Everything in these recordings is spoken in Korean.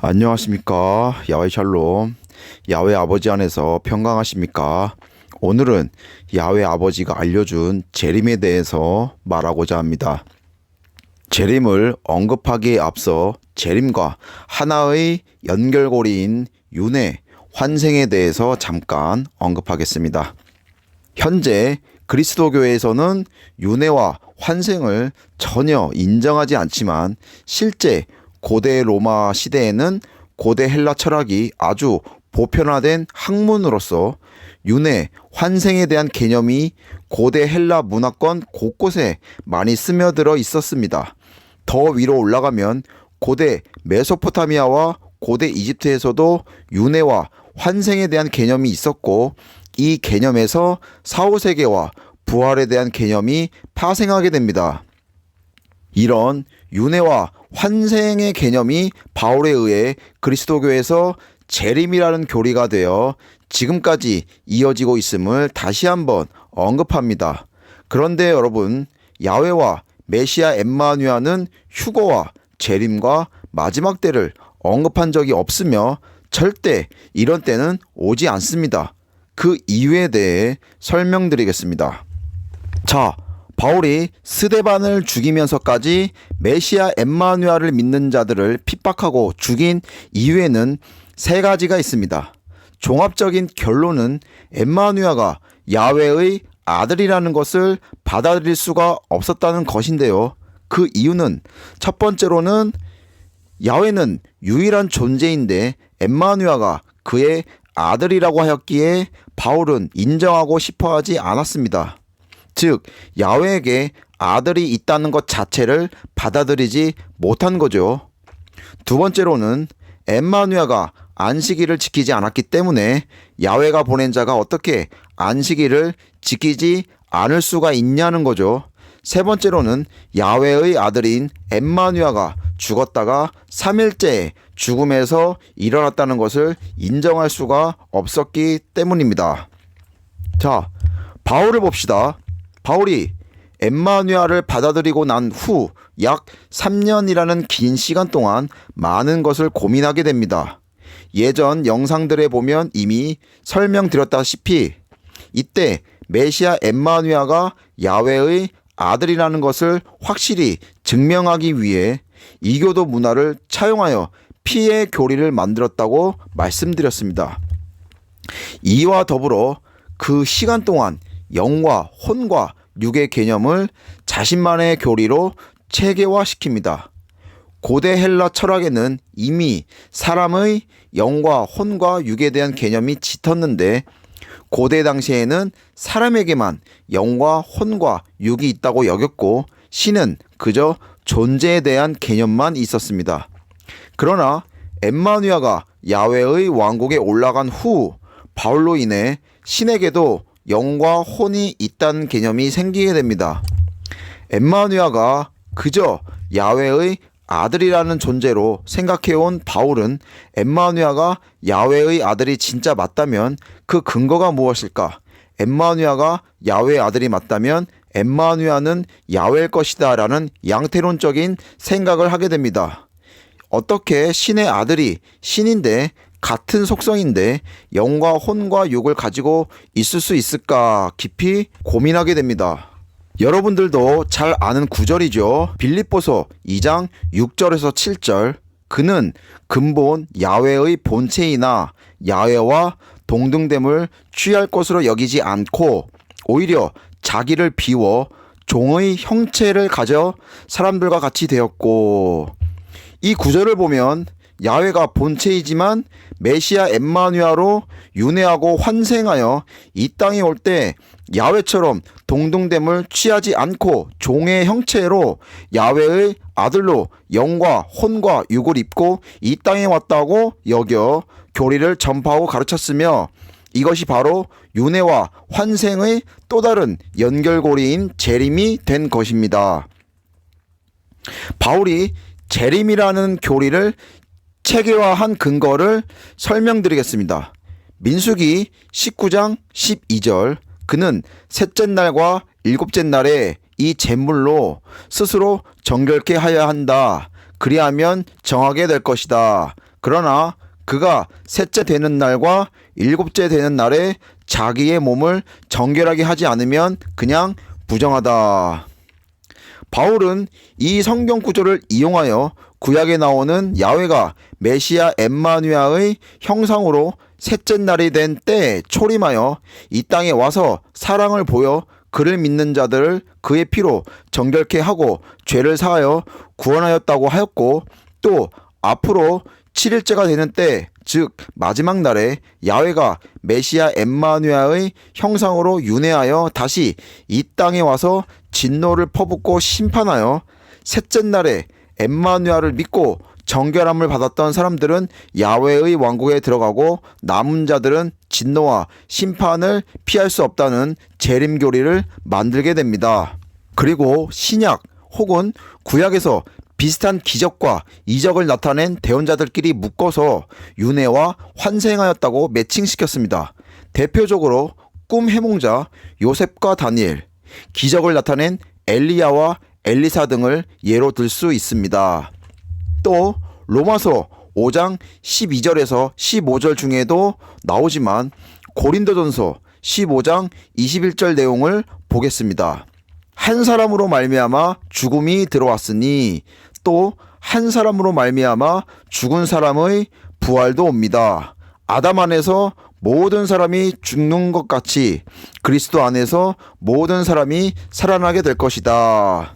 안녕하십니까. 야훼 샬롬. 야훼 아버지 안에서 평강하십니까? 오늘은 야훼 아버지가 알려준 재림에 대해서 말하고자 합니다. 재림을 언급하기에 앞서 재림과 하나의 연결고리인 윤회, 환생에 대해서 잠깐 언급하겠습니다. 현재 그리스도교에서는 윤회와 환생을 전혀 인정하지 않지만 실제 고대 로마 시대에는 고대 헬라 철학이 아주 보편화된 학문으로서 윤회, 환생에 대한 개념이 고대 헬라 문화권 곳곳에 많이 스며들어 있었습니다. 더 위로 올라가면 고대 메소포타미아와 고대 이집트에서도 윤회와 환생에 대한 개념이 있었고, 이 개념에서 사후세계와 부활에 대한 개념이 파생하게 됩니다. 이런 윤회와 환생의 개념이 바울에 의해 그리스도교에서 재림이라는 교리가 되어 지금까지 이어지고 있음을 다시 한번 언급합니다. 그런데 여러분, 야훼와 메시아 엠마누아는 휴거와 재림과 마지막 때를 언급한 적이 없으며 절대 이런 때는 오지 않습니다. 그 이유에 대해 설명드리겠습니다. 자, 바울이 스데반을 죽이면서까지 메시아 엠마누아를 믿는 자들을 핍박하고 죽인 이유에는 세 가지가 있습니다. 종합적인 결론은 엠마누아가 야훼의 아들이라는 것을 받아들일 수가 없었다는 것인데요. 그 이유는 첫 번째로는 야훼는 유일한 존재인데 엠마누아가 그의 아들이라고 하였기에 바울은 인정하고 싶어 하지 않았습니다. 즉, 야훼에게 아들이 있다는 것 자체를 받아들이지 못한 거죠. 두 번째로는 엠마누아가 안식일을 지키지 않았기 때문에 야훼가 보낸 자가 어떻게 안식일을 지키지 않을 수가 있냐는 거죠. 세 번째로는 야훼의 아들인 엠마누아가 죽었다가 3일째 죽음에서 일어났다는 것을 인정할 수가 없었기 때문입니다. 자, 바울을 봅시다. 바울이 엠마누아를 받아들이고 난 후 약 3년이라는 긴 시간 동안 많은 것을 고민하게 됩니다. 예전 영상들에 보면 이미 설명드렸다시피 이때 메시아 엠마누아가 야훼의 아들이라는 것을 확실히 증명하기 위해 이교도 문화를 차용하여 피해 교리를 만들었다고 말씀드렸습니다. 이와 더불어 그 시간 동안 영과 혼과 육의 개념을 자신만의 교리로 체계화시킵니다. 고대 헬라 철학에는 이미 사람의 영과 혼과 육에 대한 개념이 짙었는데 고대 당시에는 사람에게만 영과 혼과 육이 있다고 여겼고 신은 그저 존재에 대한 개념만 있었습니다. 그러나 엠마누아가 야훼의 왕국에 올라간 후 바울로 인해 신에게도 영과 혼이 있다는 개념이 생기게 됩니다. 엠마누아가 그저 야훼의 아들이라는 존재로 생각해온 바울은 엠마누아가 야훼의 아들이 진짜 맞다면 그 근거가 무엇일까? 엠마누아가 야훼의 아들이 맞다면 엠마누아는 야훼일 것이다 라는 양태론적인 생각을 하게 됩니다. 어떻게 신의 아들이 신인데 같은 속성인데 영과 혼과 육을 가지고 있을 수 있을까 깊이 고민하게 됩니다. 여러분들도 잘 아는 구절이죠. 빌립보서 2장 6절에서 7절. 그는 근본 야훼의 본체이나 야훼와 동등됨을 취할 것으로 여기지 않고 오히려 자기를 비워 종의 형체를 가져 사람들과 같이 되었고, 이 구절을 보면 야훼가 본체이지만 메시아 엠마누아로 윤회하고 환생하여 이 땅에 올 때 야훼처럼 동등됨을 취하지 않고 종의 형체로 야훼의 아들로 영과 혼과 육을 입고 이 땅에 왔다고 여겨 교리를 전파하고 가르쳤으며, 이것이 바로 윤회와 환생의 또 다른 연결고리인 재림이 된 것입니다. 바울이 재림이라는 교리를 체계화한 근거를 설명드리겠습니다. 민수기 19장 12절. 그는 셋째 날과 일곱째 날에 이 제물로 스스로 정결케 하여야 한다. 그리하면 정하게 될 것이다. 그러나 그가 셋째 되는 날과 일곱째 되는 날에 자기의 몸을 정결하게 하지 않으면 그냥 부정하다. 바울은 이 성경 구절을 이용하여 구약에 나오는 야훼가 메시아 엠마누아의 형상으로 셋째 날이 된 때에 초림하여 이 땅에 와서 사랑을 보여 그를 믿는 자들을 그의 피로 정결케 하고 죄를 사하여 구원하였다고 하였고, 또 앞으로 7일째가 되는 때, 즉 마지막 날에 야훼가 메시아 엠마누아의 형상으로 윤회하여 다시 이 땅에 와서 진노를 퍼붓고 심판하여 셋째 날에 엠마누아를 믿고 정결함을 받았던 사람들은 야훼의 왕국에 들어가고, 남은 자들은 진노와 심판을 피할 수 없다는 재림교리를 만들게 됩니다. 그리고 신약 혹은 구약에서 비슷한 기적과 이적을 나타낸 대언자들끼리 묶어서 윤회와 환생하였다고 매칭시켰습니다. 대표적으로 꿈 해몽자 요셉과 다니엘, 기적을 나타낸 엘리야와 엘리사 등을 예로 들 수 있습니다. 또 로마서 5장 12절에서 15절 중에도 나오지만 고린도전서 15장 21절 내용을 보겠습니다. 한 사람으로 말미암아 죽음이 들어왔으니 또 한 사람으로 말미암아 죽은 사람의 부활도 옵니다. 아담 안에서 모든 사람이 죽는 것 같이 그리스도 안에서 모든 사람이 살아나게 될 것이다.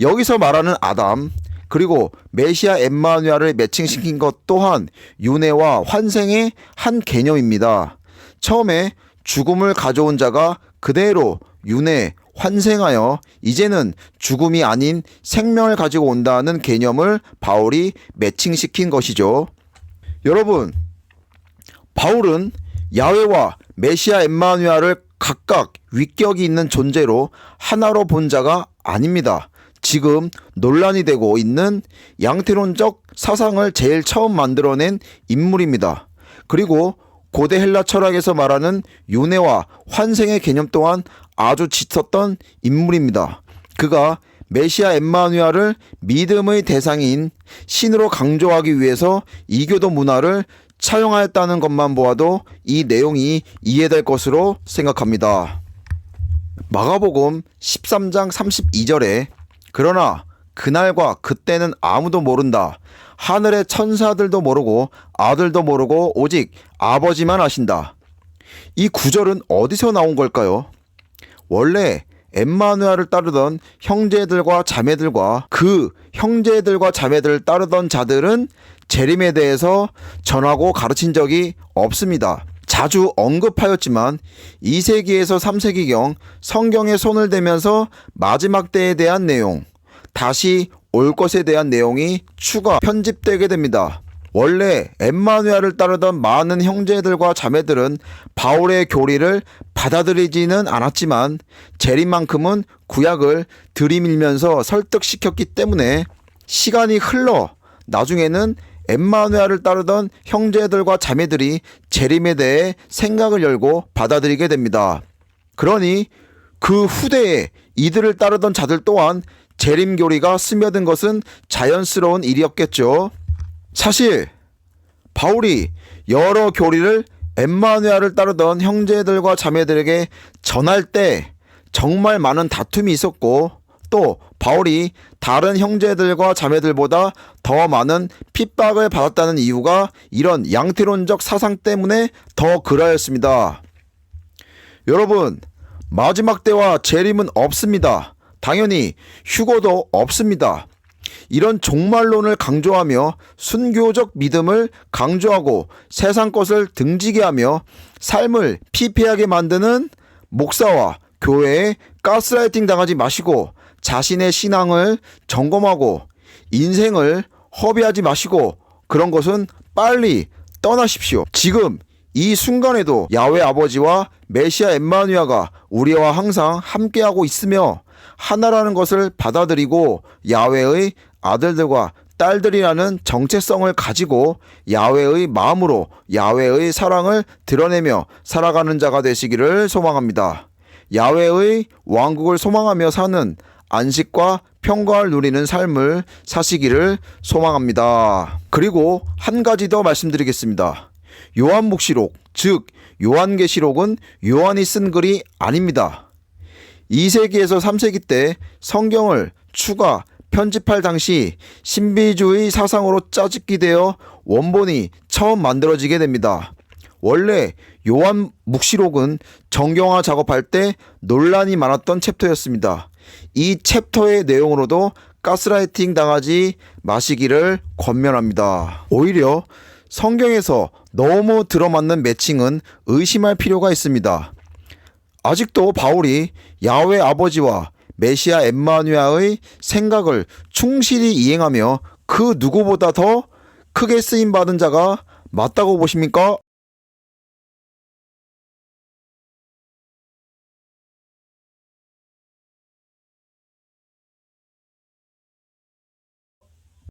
여기서 말하는 아담, 그리고 메시아 엠마누아를 매칭시킨 것 또한 윤회와 환생의 한 개념입니다. 처음에 죽음을 가져온 자가 그대로 윤회, 환생하여 이제는 죽음이 아닌 생명을 가지고 온다는 개념을 바울이 매칭시킨 것이죠. 여러분, 바울은 야훼와 메시아 엠마누아를 각각 위격이 있는 존재로 하나로 본 자가 아닙니다. 지금 논란이 되고 있는 양태론적 사상을 제일 처음 만들어낸 인물입니다. 그리고 고대 헬라 철학에서 말하는 윤회와 환생의 개념 또한 아주 짙었던 인물입니다. 그가 메시아 엠마누아를 믿음의 대상인 신으로 강조하기 위해서 이교도 문화를 차용하였다는 것만 보아도 이 내용이 이해될 것으로 생각합니다. 마가복음 13장 32절에 그러나 그날과 그때는 아무도 모른다. 하늘의 천사들도 모르고 아들도 모르고 오직 아버지만 아신다. 이 구절은 어디서 나온 걸까요? 원래 엠마누아를 따르던 형제들과 자매들과 그 형제들과 자매들을 따르던 자들은 재림에 대해서 전하고 가르친 적이 없습니다. 자주 언급하였지만 2세기에서 3세기경 성경에 손을 대면서 마지막 때에 대한 내용, 다시 올 것에 대한 내용이 추가 편집되게 됩니다. 원래 엠마누아를 따르던 많은 형제들과 자매들은 바울의 교리를 받아들이지는 않았지만 재림만큼은 구약을 들이밀면서 설득시켰기 때문에 시간이 흘러 나중에는 엠마누아를 따르던 형제들과 자매들이 재림에 대해 생각을 열고 받아들이게 됩니다. 그러니 그 후대에 이들을 따르던 자들 또한 재림 교리가 스며든 것은 자연스러운 일이었겠죠. 사실 바울이 여러 교리를 엠마누아를 따르던 형제들과 자매들에게 전할 때 정말 많은 다툼이 있었고, 또 바울이 다른 형제들과 자매들보다 더 많은 핍박을 받았다는 이유가 이런 양태론적 사상 때문에 더 그러했습니다. 여러분, 마지막 때와 재림은 없습니다. 당연히 휴거도 없습니다. 이런 종말론을 강조하며 순교적 믿음을 강조하고 세상 것을 등지게 하며 삶을 피폐하게 만드는 목사와 교회에 가스라이팅 당하지 마시고 자신의 신앙을 점검하고 인생을 허비하지 마시고 그런 것은 빨리 떠나십시오. 지금 이 순간에도 야훼 아버지와 메시아 엠마누아가 우리와 항상 함께하고 있으며 하나라는 것을 받아들이고 야훼의 아들들과 딸들이라는 정체성을 가지고 야훼의 마음으로 야훼의 사랑을 드러내며 살아가는 자가 되시기를 소망합니다. 야훼의 왕국을 소망하며 사는 안식과 평가를 누리는 삶을 사시기를 소망합니다. 그리고 한 가지 더 말씀드리겠습니다. 요한묵시록, 즉 요한계시록은 요한이 쓴 글이 아닙니다. 2세기에서 3세기 때 성경을 추가, 편집할 당시 신비주의 사상으로 짜집기되어 원본이 처음 만들어지게 됩니다. 원래 요한묵시록은 정경화 작업할 때 논란이 많았던 챕터였습니다. 이 챕터의 내용으로도 가스라이팅 당하지 마시기를 권면합니다. 오히려 성경에서 너무 들어맞는 매칭은 의심할 필요가 있습니다. 아직도 바울이 야훼 아버지와 메시아 엠마누아의 생각을 충실히 이행하며 그 누구보다 더 크게 쓰임받은 자가 맞다고 보십니까?